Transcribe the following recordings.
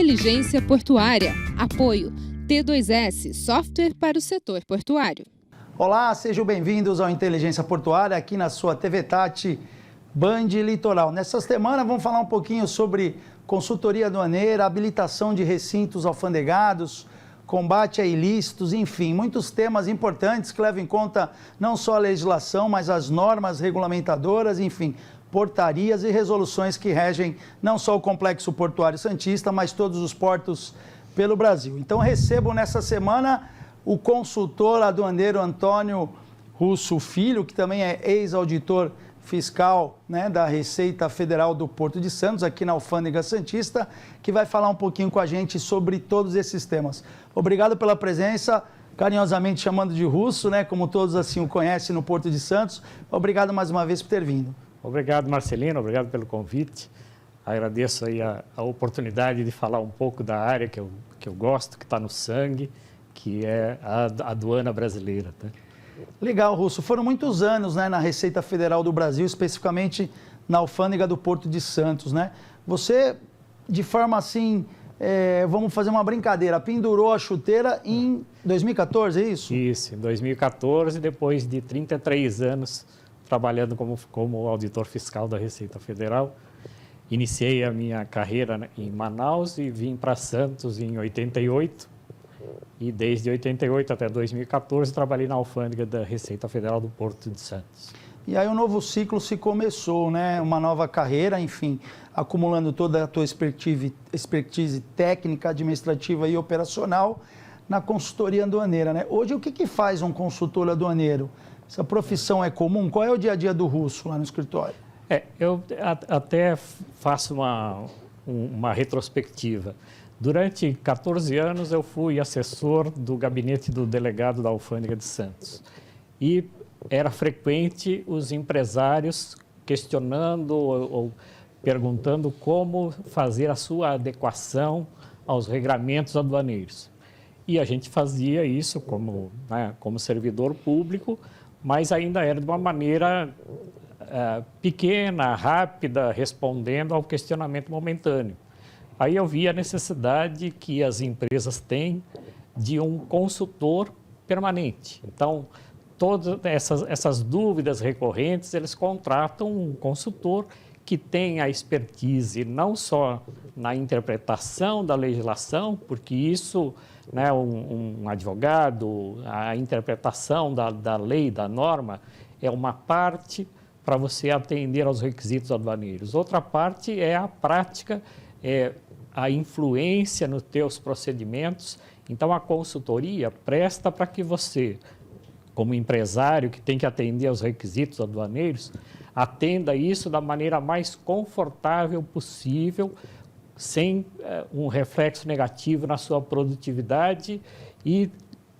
Inteligência Portuária. Apoio T2S, software para o setor portuário. Olá, sejam bem-vindos ao Inteligência Portuária, aqui na sua TV Tati Band Litoral. Nessa semana vamos falar um pouquinho sobre consultoria aduaneira, habilitação de recintos alfandegados, combate a ilícitos, enfim, muitos temas importantes que levam em conta não só a legislação, mas as normas regulamentadoras, enfim, portarias e resoluções que regem não só o Complexo Portuário Santista, mas todos os portos pelo Brasil. Então recebo nessa semana o consultor aduaneiro Antônio Russo Filho, que também é ex-auditor fiscal, né, da Receita Federal do Porto de Santos, aqui na Alfândega Santista, que vai falar um pouquinho com a gente sobre todos esses temas. Obrigado pela presença, carinhosamente chamando de Russo, né, como todos assim o conhecem no Porto de Santos. Obrigado mais uma vez por ter vindo. Obrigado, Marcelino, obrigado pelo convite. Agradeço aí a oportunidade de falar um pouco da área que eu gosto, que está no sangue, que é a aduana brasileira, tá? Legal, Russo. Foram muitos anos, né, na Receita Federal do Brasil, especificamente na Alfândega do Porto de Santos, né? Você, de forma assim, vamos fazer uma brincadeira, pendurou a chuteira em 2014, é isso? Isso, em 2014, depois de 33 anos trabalhando como auditor fiscal da Receita Federal. Iniciei a minha carreira em Manaus e vim para Santos em 88. E desde 88 até 2014 trabalhei na alfândega da Receita Federal do Porto de Santos. E aí um novo ciclo se começou, né? Uma nova carreira, enfim, acumulando toda a tua expertise técnica, administrativa e operacional na consultoria aduaneira, né? Hoje, o que faz um consultor aduaneiro? Essa profissão é comum? Qual é o dia a dia do Russo lá no escritório? Eu até faço uma retrospectiva. Durante 14 anos eu fui assessor do gabinete do delegado da Alfândega de Santos. E era frequente os empresários questionando ou perguntando como fazer a sua adequação aos regramentos aduaneiros. E a gente fazia isso como servidor público, mas ainda era de uma maneira pequena, rápida, respondendo ao questionamento momentâneo. Aí eu vi a necessidade que as empresas têm de um consultor permanente. Então, todas essas dúvidas recorrentes, eles contratam um consultor que tem a expertise não só na interpretação da legislação, porque isso, né, um advogado, a interpretação da lei, da norma, é uma parte para você atender aos requisitos aduaneiros. Outra parte é a prática, a influência nos teus procedimentos. Então, a consultoria presta para que você, como empresário que tem que atender aos requisitos aduaneiros, atenda isso da maneira mais confortável possível, sem um reflexo negativo na sua produtividade e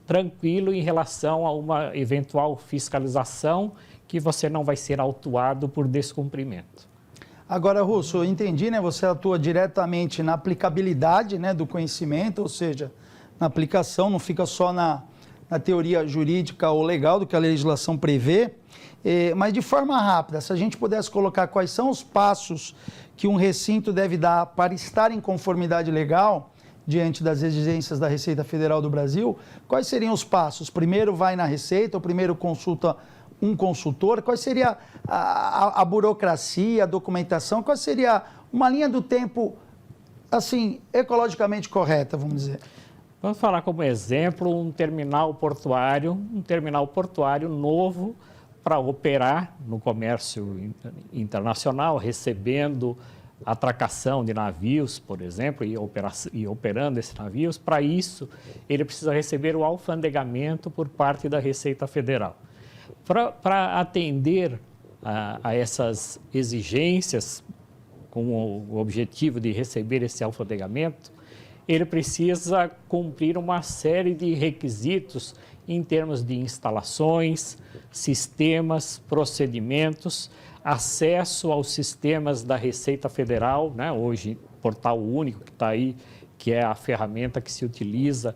tranquilo em relação a uma eventual fiscalização que você não vai ser autuado por descumprimento. Agora, Russo, eu entendi, né? Você atua diretamente na aplicabilidade, né, do conhecimento, ou seja, na aplicação, não fica só na teoria jurídica ou legal do que a legislação prevê, mas de forma rápida, se a gente pudesse colocar quais são os passos que um recinto deve dar para estar em conformidade legal diante das exigências da Receita Federal do Brasil, quais seriam os passos? Primeiro vai na Receita, ou primeiro consulta um consultor? Qual seria a burocracia, a documentação? Qual seria uma linha do tempo, assim, ecologicamente correta, vamos dizer? Vamos falar como exemplo um terminal portuário novo para operar no comércio internacional, recebendo atracação de navios, por exemplo, e operando esses navios. Para isso, ele precisa receber o alfandegamento por parte da Receita Federal. Para atender a essas exigências, com o objetivo de receber esse alfandegamento, ele precisa cumprir uma série de requisitos em termos de instalações, sistemas, procedimentos, acesso aos sistemas da Receita Federal, né? Hoje, Portal Único que está aí, que é a ferramenta que se utiliza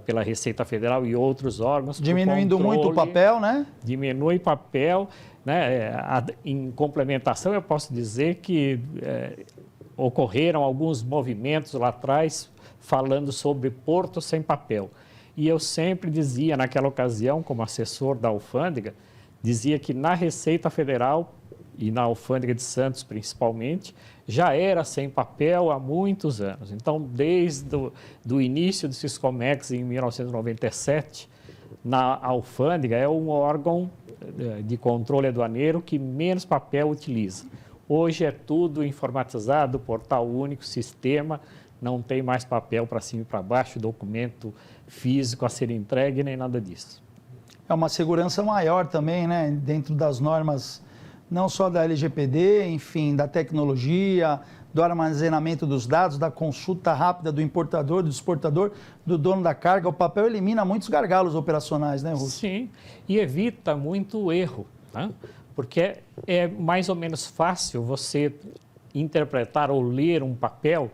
pela Receita Federal e outros órgãos. Diminuindo muito o papel, né? Diminui papel, né? Em complementação, eu posso dizer que ocorreram alguns movimentos lá atrás falando sobre porto sem papel. E eu sempre dizia, naquela ocasião, como assessor da alfândega, dizia que na Receita Federal e na alfândega de Santos, principalmente, já era sem papel há muitos anos. Então, desde do início do Siscomex, em 1997, na alfândega é um órgão de controle aduaneiro que menos papel utiliza. Hoje é tudo informatizado, portal único, sistema, não tem mais papel para cima e para baixo, documento físico a ser entregue, nem nada disso. É uma segurança maior também, né? Dentro das normas, não só da LGPD, enfim, da tecnologia, do armazenamento dos dados, da consulta rápida do importador, do exportador, do dono da carga. O papel elimina muitos gargalos operacionais, né, Russo? Sim, e evita muito erro, né? Porque é mais ou menos fácil você interpretar ou ler um papel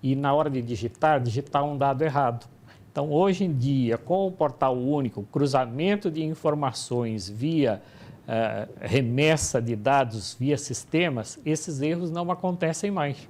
e, na hora de digitar um dado errado. Então, hoje em dia, com o portal único, cruzamento de informações via remessa de dados via sistemas, esses erros não acontecem mais.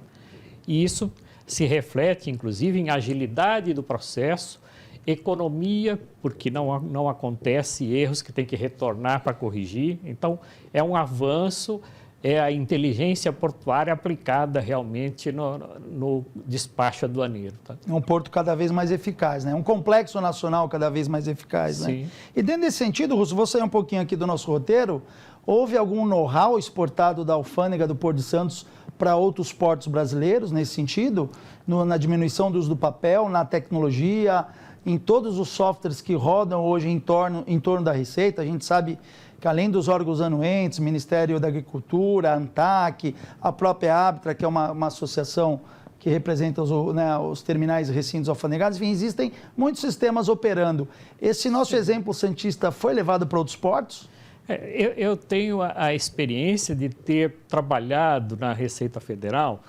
E isso se reflete, inclusive, em agilidade do processo, economia, porque não acontece erros que tem que retornar para corrigir. Então, é um avanço, é a inteligência portuária aplicada realmente no despacho aduaneiro. Tá? É um porto cada vez mais eficaz, né? Um complexo nacional cada vez mais eficaz, Sim. né? E dentro desse sentido, Russo, vou sair um pouquinho aqui do nosso roteiro, houve algum know-how exportado da alfândega do Porto de Santos para outros portos brasileiros nesse sentido? Na diminuição do uso do papel, na tecnologia, em todos os softwares que rodam hoje em torno da Receita? A gente sabe que além dos órgãos anuentes, Ministério da Agricultura, a ANTAC, a própria Abtra, que é uma associação que representa os terminais e recintos alfandegados, enfim, existem muitos sistemas operando. Esse nosso exemplo santista foi levado para outros portos? Eu tenho a experiência de ter trabalhado na Receita Federal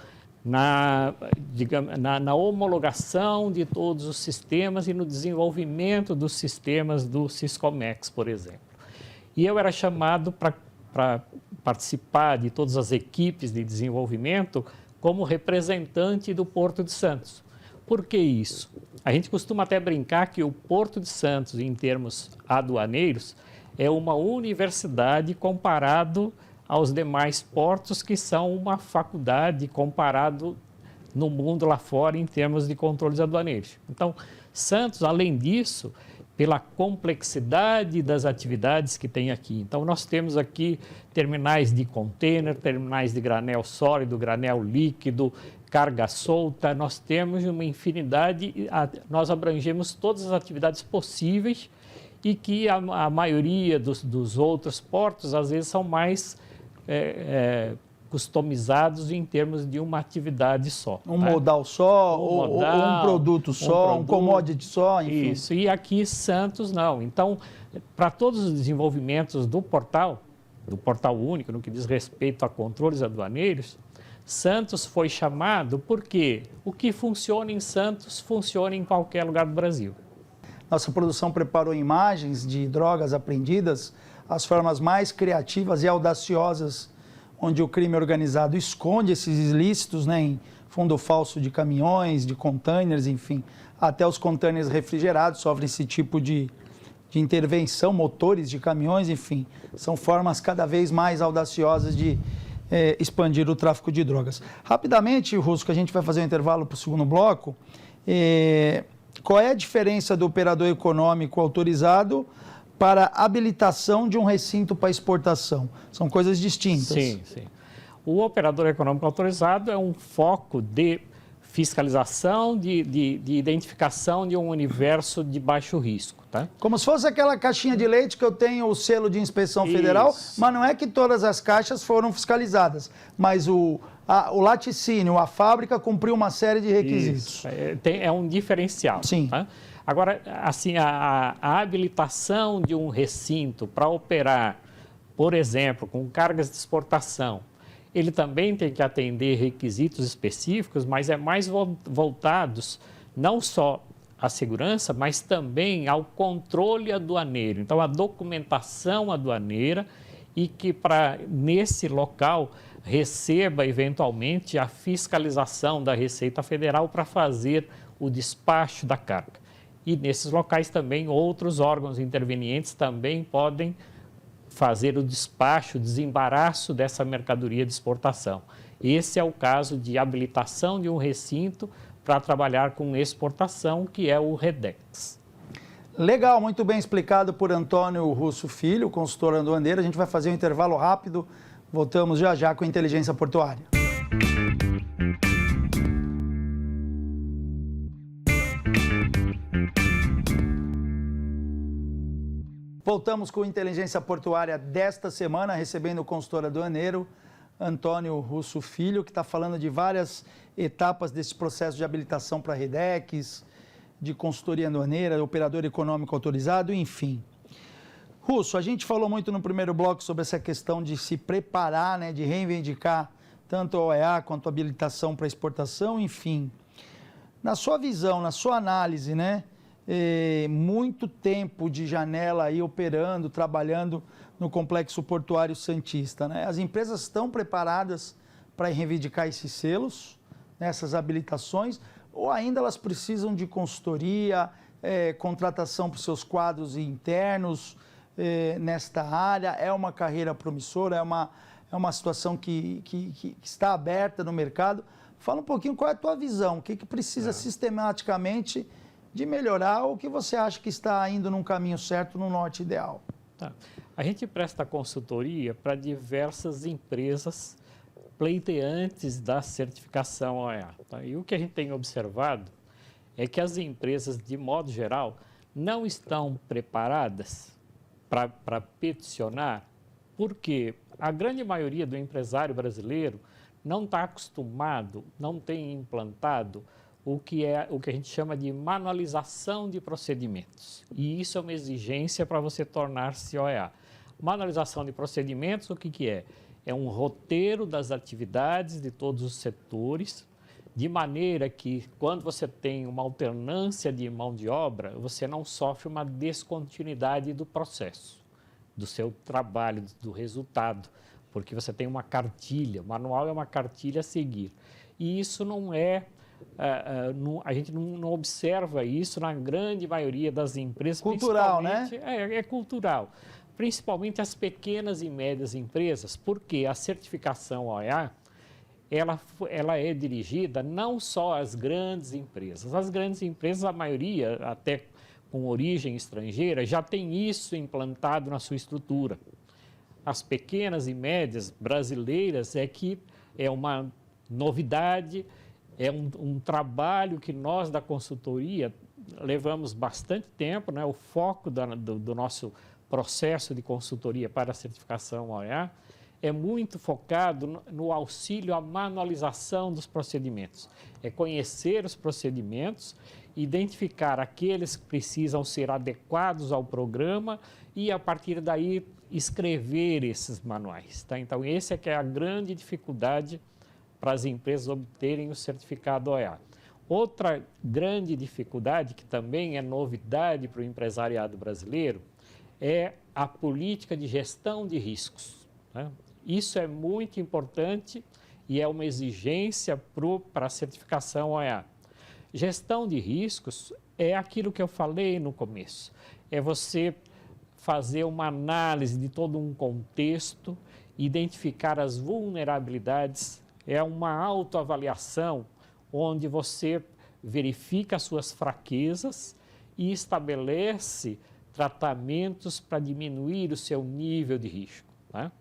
na homologação de todos os sistemas e no desenvolvimento dos sistemas do Siscomex, por exemplo. E eu era chamado para participar de todas as equipes de desenvolvimento como representante do Porto de Santos. Por que isso? A gente costuma até brincar que o Porto de Santos, em termos aduaneiros, é uma universidade comparado aos demais portos, que são uma faculdade comparado no mundo lá fora em termos de controles aduaneiros. Então, Santos, além disso, pela complexidade das atividades que tem aqui. Então, nós temos aqui terminais de container, terminais de granel sólido, granel líquido, carga solta, nós temos uma infinidade, nós abrangemos todas as atividades possíveis e que a maioria dos outros portos, às vezes, são mais customizados em termos de uma atividade só. Um modal só, ou um produto só, um commodity só, enfim. Isso, e aqui Santos não. Então, para todos os desenvolvimentos do portal único, no que diz respeito a controles aduaneiros, Santos foi chamado porque o que funciona em Santos funciona em qualquer lugar do Brasil. Nossa produção preparou imagens de drogas apreendidas, as formas mais criativas e audaciosas onde o crime organizado esconde esses ilícitos, né, em fundo falso de caminhões, de containers, enfim, até os containers refrigerados sofrem esse tipo de intervenção, motores de caminhões, enfim, são formas cada vez mais audaciosas de expandir o tráfico de drogas. Rapidamente, Russo, que a gente vai fazer um intervalo para o segundo bloco, qual é a diferença do operador econômico autorizado para habilitação de um recinto para exportação? São coisas distintas. Sim, sim. O operador econômico autorizado é um foco de fiscalização, de identificação de um universo de baixo risco. Tá? Como se fosse aquela caixinha de leite que eu tenho o selo de inspeção federal, mas não é que todas as caixas foram fiscalizadas, mas o laticínio, a fábrica cumpriu uma série de requisitos. Isso. É um diferencial. Sim. Tá? Agora, assim, a habilitação de um recinto para operar, por exemplo, com cargas de exportação, ele também tem que atender requisitos específicos, mas é mais voltados não só à segurança, mas também ao controle aduaneiro. Então, a documentação aduaneira e que nesse local receba eventualmente a fiscalização da Receita Federal para fazer o despacho da carga. E nesses locais também outros órgãos intervenientes também podem fazer o despacho, o desembaraço dessa mercadoria de exportação. Esse é o caso de habilitação de um recinto para trabalhar com exportação, que é o REDEX. Legal, muito bem explicado por Antônio Russo Filho, consultor aduaneiro. A gente vai fazer um intervalo rápido, voltamos já já com a Inteligência Portuária. Voltamos com a Inteligência Portuária desta semana, recebendo o consultor aduaneiro Antônio Russo Filho, que está falando de várias etapas desse processo de habilitação para REDEX, de consultoria aduaneira, operador econômico autorizado, enfim. Russo, a gente falou muito no primeiro bloco sobre essa questão de se preparar, né, de reivindicar tanto a OEA quanto a habilitação para exportação, enfim. Na sua visão, na sua análise, né, muito tempo de janela aí operando, trabalhando no Complexo Portuário Santista, né? As empresas estão preparadas para reivindicar esses selos, né, essas habilitações, ou ainda elas precisam de consultoria, contratação para os seus quadros internos nesta área? É uma carreira promissora, é uma situação que está aberta no mercado. Fala um pouquinho qual é a tua visão, o que precisa sistematicamente de melhorar, ou o que você acha que está indo num caminho certo, no norte ideal? Tá. A gente presta consultoria para diversas empresas pleiteantes da certificação OEA. Tá? E o que a gente tem observado é que as empresas, de modo geral, não estão preparadas para peticionar, porque a grande maioria do empresário brasileiro não está acostumado, não tem implantado o que a gente chama de manualização de procedimentos. E isso é uma exigência para você tornar-se OEA. Manualização de procedimentos, o que é? É um roteiro das atividades de todos os setores, de maneira que, quando você tem uma alternância de mão de obra, você não sofre uma descontinuidade do processo, do seu trabalho, do resultado, porque você tem uma cartilha, o manual é uma cartilha a seguir. E isso não é... a gente não observa isso na grande maioria das empresas. Cultural, né? É cultural. Principalmente as pequenas e médias empresas, porque a certificação OEA, ela é dirigida não só às grandes empresas. As grandes empresas, a maioria, até com origem estrangeira, já tem isso implantado na sua estrutura. As pequenas e médias brasileiras é que é uma novidade. É um trabalho que nós, da consultoria, levamos bastante tempo, né? O foco do nosso processo de consultoria para a certificação OEA é muito focado no auxílio à manualização dos procedimentos. É conhecer os procedimentos, identificar aqueles que precisam ser adequados ao programa e, a partir daí, escrever esses manuais. Tá? Então, essa é que é a grande dificuldade para as empresas obterem o certificado OEA. Outra grande dificuldade, que também é novidade para o empresariado brasileiro, é a política de gestão de riscos. Né? Isso é muito importante e é uma exigência para a certificação OEA. Gestão de riscos é aquilo que eu falei no começo, é você fazer uma análise de todo um contexto, identificar as vulnerabilidades. É uma autoavaliação onde você verifica as suas fraquezas e estabelece tratamentos para diminuir o seu nível de risco. Tá?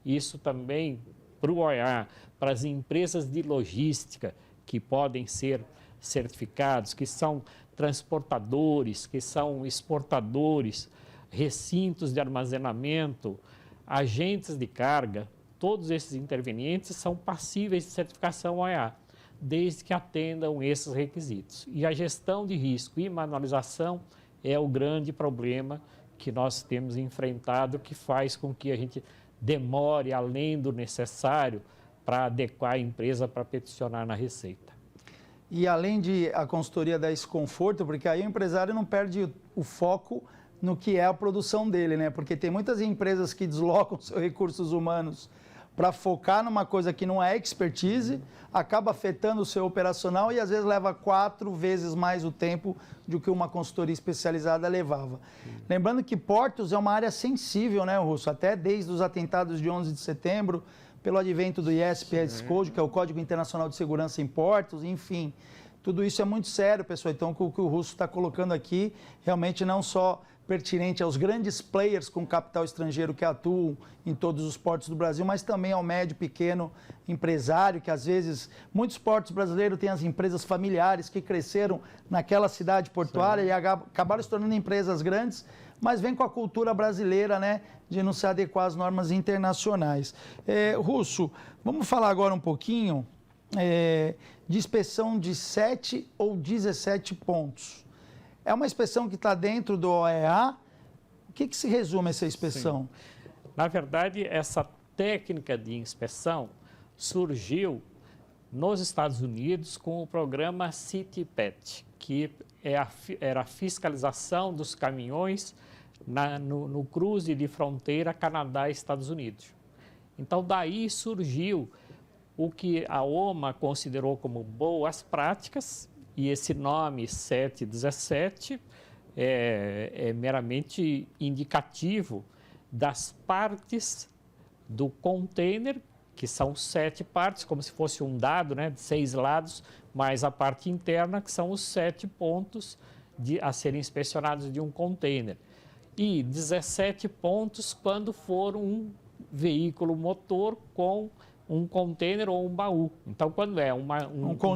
Isso também para o OEA, para as empresas de logística que podem ser certificados, que são transportadores, que são exportadores, recintos de armazenamento, agentes de carga. Todos esses intervenientes são passíveis de certificação OEA, desde que atendam esses requisitos. E a gestão de risco e manualização é o grande problema que nós temos enfrentado, que faz com que a gente demore além do necessário para adequar a empresa para peticionar na Receita. E além de a consultoria dar esse conforto, porque aí o empresário não perde o foco no que é a produção dele, né? Porque tem muitas empresas que deslocam seus recursos humanos para focar numa coisa que não é expertise, acaba afetando o seu operacional e às vezes leva 4 vezes mais o tempo do que uma consultoria especializada levava. Lembrando que portos é uma área sensível, né, Russo? Até desde os atentados de 11 de setembro, pelo advento do ISPS Code, que é o Código Internacional de Segurança em Portos, enfim. Tudo isso é muito sério, pessoal. Então, o que o Russo está colocando aqui, realmente não só pertinente aos grandes players com capital estrangeiro que atuam em todos os portos do Brasil, mas também ao médio, pequeno empresário, que às vezes, muitos portos brasileiros têm as empresas familiares que cresceram naquela cidade portuária e acabaram se tornando empresas grandes, mas vem com a cultura brasileira, né, de não se adequar às normas internacionais. Russo, vamos falar agora um pouquinho de inspeção de 7 ou 17 pontos. É uma inspeção que está dentro do OEA. O que se resume essa inspeção? Sim. Na verdade, essa técnica de inspeção surgiu nos Estados Unidos com o programa CITPAT, que era a fiscalização dos caminhões no cruze de fronteira Canadá-Estados Unidos. Então, daí surgiu o que a OMA considerou como boas práticas, e esse nome 717 é meramente indicativo das partes do container, que são 7 partes, como se fosse um dado, né, de 6 lados, mais a parte interna, que são os 7 pontos a serem inspecionados de um container. E 17 pontos quando for um veículo motor com um container ou um baú. Então, quando é um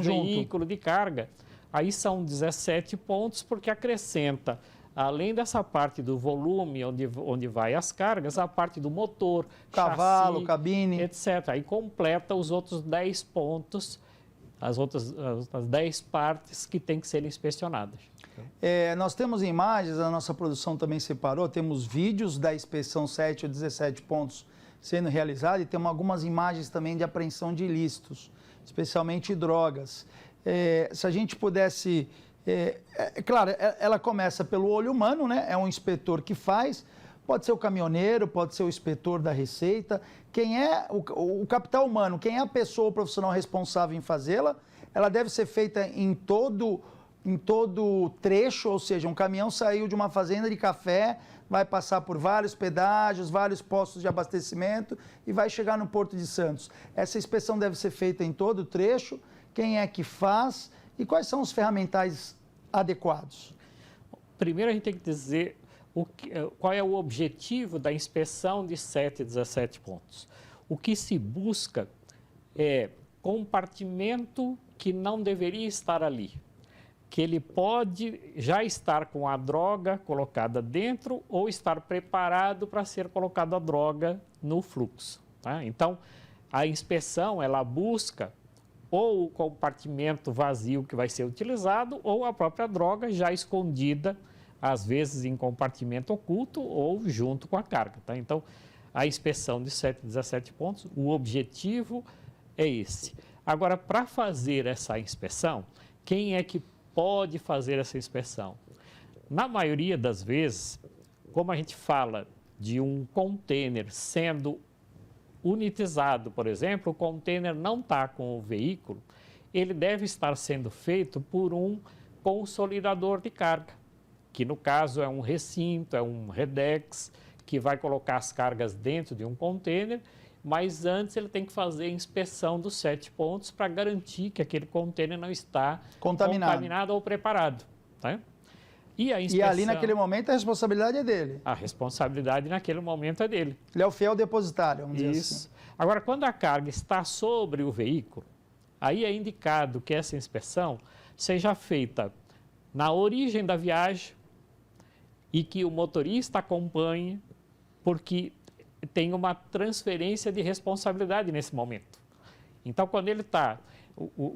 veículo de carga, aí são 17 pontos, porque acrescenta, além dessa parte do volume onde vai as cargas, a parte do motor, cavalo, chassi, cabine, etc. Aí completa os outros 10 pontos, as outras 10 partes que têm que ser inspecionadas. Nós temos imagens, a nossa produção também separou, temos vídeos da inspeção 7 ou 17 pontos sendo realizada e temos algumas imagens também de apreensão de ilícitos, especialmente drogas. Se a gente pudesse... claro, ela começa pelo olho humano, né? É um inspetor que faz, pode ser o caminhoneiro, pode ser o inspetor da Receita. Quem é o capital humano, quem é a pessoa, o profissional responsável em fazê-la, ela deve ser feita em todo trecho, ou seja, um caminhão saiu de uma fazenda de café, vai passar por vários pedágios, vários postos de abastecimento e vai chegar no Porto de Santos. Essa inspeção deve ser feita em todo o trecho. Quem é que faz e quais são os ferramentais adequados? Primeiro a gente tem que dizer qual é o objetivo da inspeção de 7 e 17 pontos. O que se busca é compartimento que não deveria estar ali, que ele pode já estar com a droga colocada dentro ou estar preparado para ser colocada a droga no fluxo. Tá? Então, a inspeção, ela busca ou o compartimento vazio que vai ser utilizado ou a própria droga já escondida, às vezes em compartimento oculto ou junto com a carga. Tá? Então, a inspeção de 7 e 17 pontos, o objetivo é esse. Agora, para fazer essa inspeção, quem é que pode fazer essa inspeção? Na maioria das vezes, como a gente fala de um container sendo unitizado, por exemplo, o container não está com o veículo, ele deve estar sendo feito por um consolidador de carga, que no caso é um recinto, é um redex, que vai colocar as cargas dentro de um container, mas antes ele tem que fazer a inspeção dos 7 pontos para garantir que aquele container não está contaminado ou preparado. Tá? E ali naquele momento a responsabilidade é dele. A responsabilidade naquele momento é dele. Ele é o fiel depositário, vamos dizer Isso. assim. Agora, quando a carga está sobre o veículo, aí é indicado que essa inspeção seja feita na origem da viagem e que o motorista acompanhe, porque tem uma transferência de responsabilidade nesse momento. Então, quando ele está,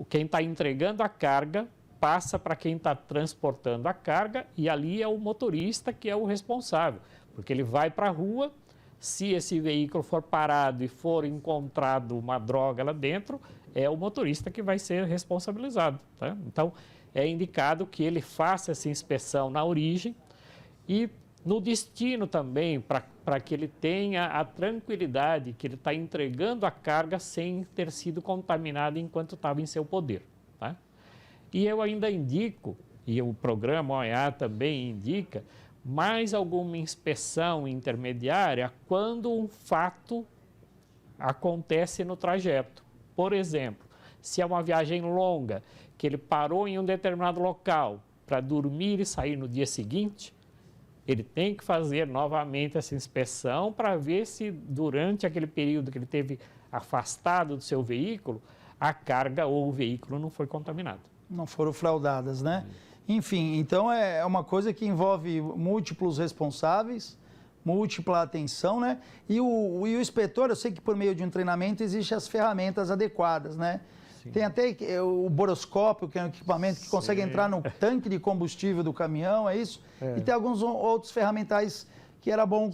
quem está entregando a carga passa para quem está transportando a carga e ali é o motorista que é o responsável, porque ele vai para a rua, se esse veículo for parado e for encontrado uma droga lá dentro, é o motorista que vai ser responsabilizado. Tá? Então, é indicado que ele faça essa inspeção na origem e No destino também, para que ele tenha a tranquilidade que ele está entregando a carga sem ter sido contaminado enquanto estava em seu poder. Tá? E eu ainda indico, e o programa OEA também indica, mais alguma inspeção intermediária quando um fato acontece no trajeto. Por exemplo, se é uma viagem longa, que ele parou em um determinado local para dormir e sair no dia seguinte, ele tem que fazer novamente essa inspeção para ver se durante aquele período que ele teve afastado do seu veículo, a carga ou o veículo não foi contaminado. Não foram fraudadas, né? Enfim, então é uma coisa que envolve múltiplos responsáveis, múltipla atenção, né? E o inspetor, eu sei que por meio de um treinamento existem as ferramentas adequadas, né? Sim. Tem até o boroscópio, que é um equipamento que consegue entrar no tanque de combustível do caminhão, é isso? E tem alguns outros ferramentais que era bom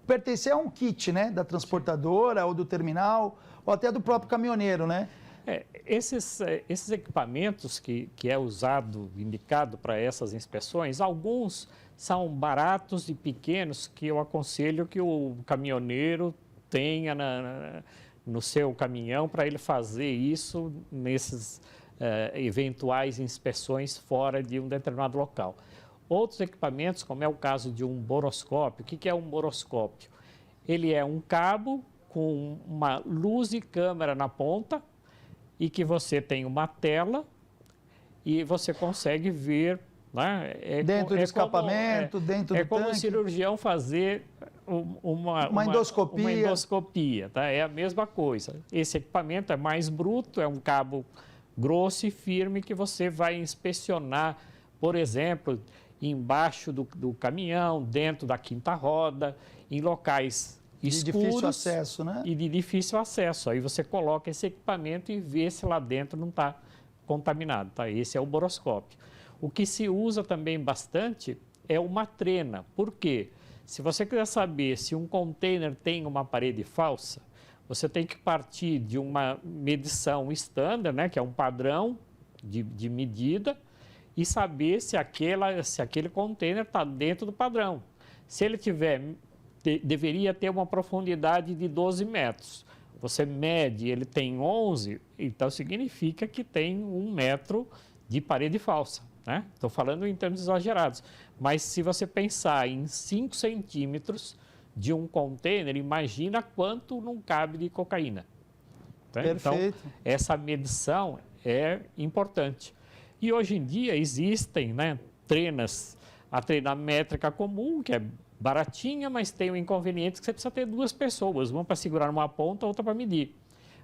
pertencer a um kit, né? Da transportadora ou do terminal, ou até do próprio caminhoneiro, né? Esses equipamentos que é usado, indicado para essas inspeções, alguns são baratos e pequenos que eu aconselho que o caminhoneiro tenha no seu caminhão para ele fazer isso nesses eventuais inspeções fora de um determinado local. Outros equipamentos, como é o caso de um boroscópio, o que é um boroscópio? Ele é um cabo com uma luz e câmera na ponta e que você tem uma tela e você consegue ver, né? Dentro do escapamento, dentro do tanque. É como o cirurgião fazer uma endoscopia. Uma endoscopia, tá? É a mesma coisa. Esse equipamento é mais bruto, é um cabo grosso e firme que você vai inspecionar, por exemplo, embaixo do caminhão, dentro da quinta roda, em locais escuros. De difícil acesso, né? E de difícil acesso. Aí você coloca esse equipamento e vê se lá dentro não está contaminado, tá? Esse é o boroscópio. O que se usa também bastante é uma trena. Por quê? Se você quiser saber se um container tem uma parede falsa, você tem que partir de uma medição estándar, né, que é um padrão de medida, e saber se aquele container está dentro do padrão. Se ele deveria ter uma profundidade de 12 metros. Você mede, ele tem 11, então significa que tem 1 metro de parede falsa. Né? Estou falando em termos exagerados, mas se você pensar em 5 centímetros de um container, imagina quanto não cabe de cocaína. Tá? Perfeito. Então, essa medição é importante. E hoje em dia existem, né, a trena métrica comum, que é baratinha, mas tem o inconveniente que você precisa ter 2 pessoas, uma para segurar uma ponta, outra para medir.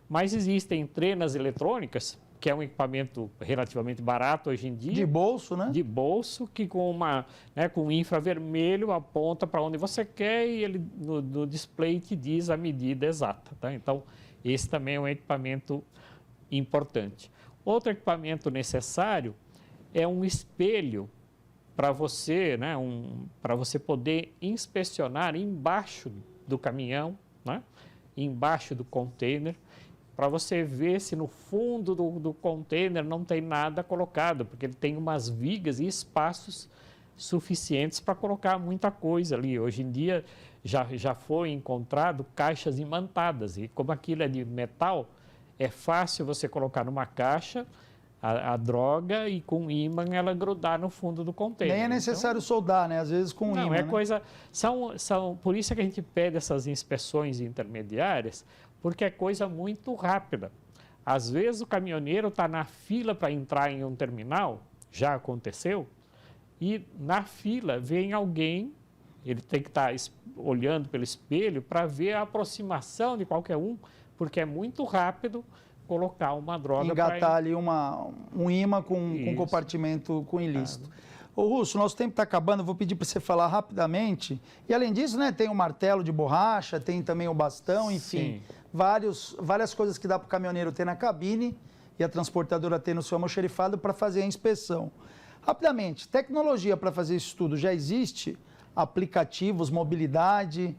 Mas existem trenas eletrônicas, que é um equipamento relativamente barato hoje em dia. De bolso, né? De bolso, que com infravermelho aponta para onde você quer e ele no display te diz a medida exata. Tá? Então, esse também é um equipamento importante. Outro equipamento necessário é um espelho para você, né, para você poder inspecionar embaixo do caminhão, né, embaixo do container, para você ver se no fundo do container não tem nada colocado, porque ele tem umas vigas e espaços suficientes para colocar muita coisa ali. Hoje em dia já foi encontrado caixas imantadas, e como aquilo é de metal, é fácil você colocar numa caixa a droga e com ímã ela grudar no fundo do container. Nem é necessário soldar, né? Às vezes com ímã. Não, é né? coisa... Por isso que a gente pede essas inspeções intermediárias, porque é coisa muito rápida. Às vezes o caminhoneiro está na fila para entrar em um terminal, já aconteceu, e na fila vem alguém, ele tem que estar olhando pelo espelho para ver a aproximação de qualquer um, porque é muito rápido colocar uma droga. Engatar ali um imã com compartimento com ilícito. Ô Russo, nosso tempo está acabando, eu vou pedir para você falar rapidamente. E além disso, né, tem o martelo de borracha, tem também o bastão, enfim, várias coisas que dá para o caminhoneiro ter na cabine e a transportadora ter no seu almoxarifado para fazer a inspeção. Rapidamente, tecnologia para fazer isso tudo já existe? Aplicativos, mobilidade?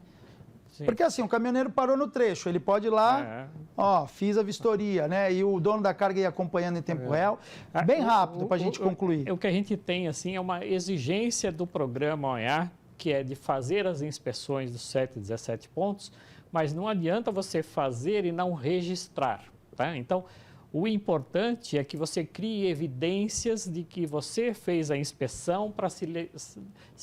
Sim. Porque assim, o caminhoneiro parou no trecho, ele pode ir lá, ó, fiz a vistoria, né? E o dono da carga ia acompanhando em tempo real. Bem rápido para a gente concluir. O que a gente tem, assim, é uma exigência do programa OEA, que é de fazer as inspeções dos 7 e 17 pontos, mas não adianta você fazer e não registrar, tá? Então, o importante é que você crie evidências de que você fez a inspeção para se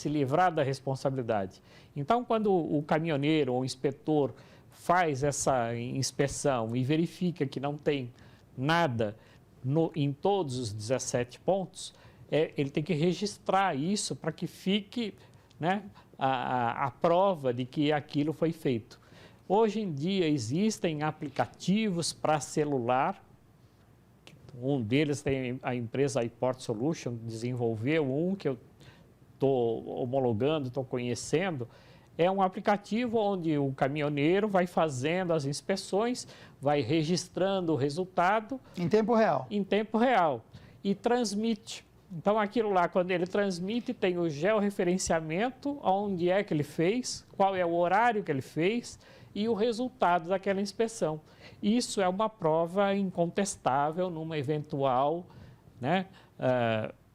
livrar da responsabilidade. Então, quando o caminhoneiro ou o inspetor faz essa inspeção e verifica que não tem nada em todos os 17 pontos, ele tem que registrar isso para que fique, né, a prova de que aquilo foi feito. Hoje em dia existem aplicativos para celular. Um deles tem a empresa iPort Solution, desenvolveu um que eu estou homologando, estou conhecendo. É um aplicativo onde o caminhoneiro vai fazendo as inspeções, vai registrando o resultado. Em tempo real. Em tempo real. E transmite. Então, aquilo lá, quando ele transmite, tem o georreferenciamento, onde é que ele fez, qual é o horário que ele fez e o resultado daquela inspeção. Isso é uma prova incontestável numa eventual, né,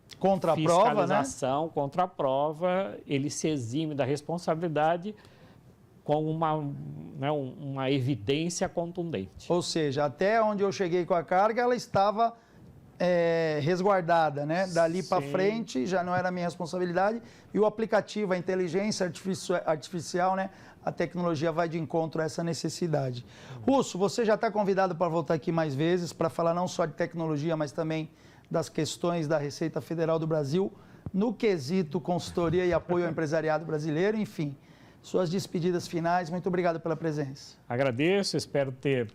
fiscalização, né? Contra a prova, ele se exime da responsabilidade com uma evidência contundente. Ou seja, até onde eu cheguei com a carga, ela estava resguardada, né? Dali para frente já não era minha responsabilidade. E o aplicativo, a inteligência artificial, né? A tecnologia vai de encontro a essa necessidade. Russo, você já está convidado para voltar aqui mais vezes para falar não só de tecnologia, mas também das questões da Receita Federal do Brasil, no quesito consultoria e apoio ao empresariado brasileiro, enfim. Suas despedidas finais, muito obrigado pela presença. Agradeço, espero ter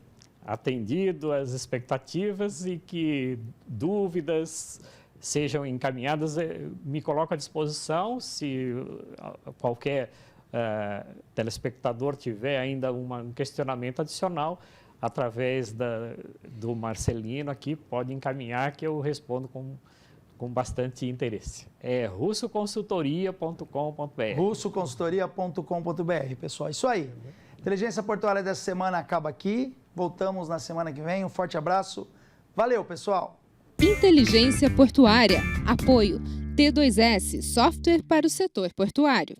atendido às expectativas e que dúvidas sejam encaminhadas. Me coloco à disposição se qualquer telespectador tiver ainda um questionamento adicional, através do Marcelino aqui, pode encaminhar que eu respondo com bastante interesse. É russoconsultoria.com.br. russoconsultoria.com.br, pessoal. Isso aí. Inteligência Portuária dessa semana acaba aqui. Voltamos na semana que vem. Um forte abraço. Valeu, pessoal. Inteligência Portuária. Apoio T2S, software para o setor portuário.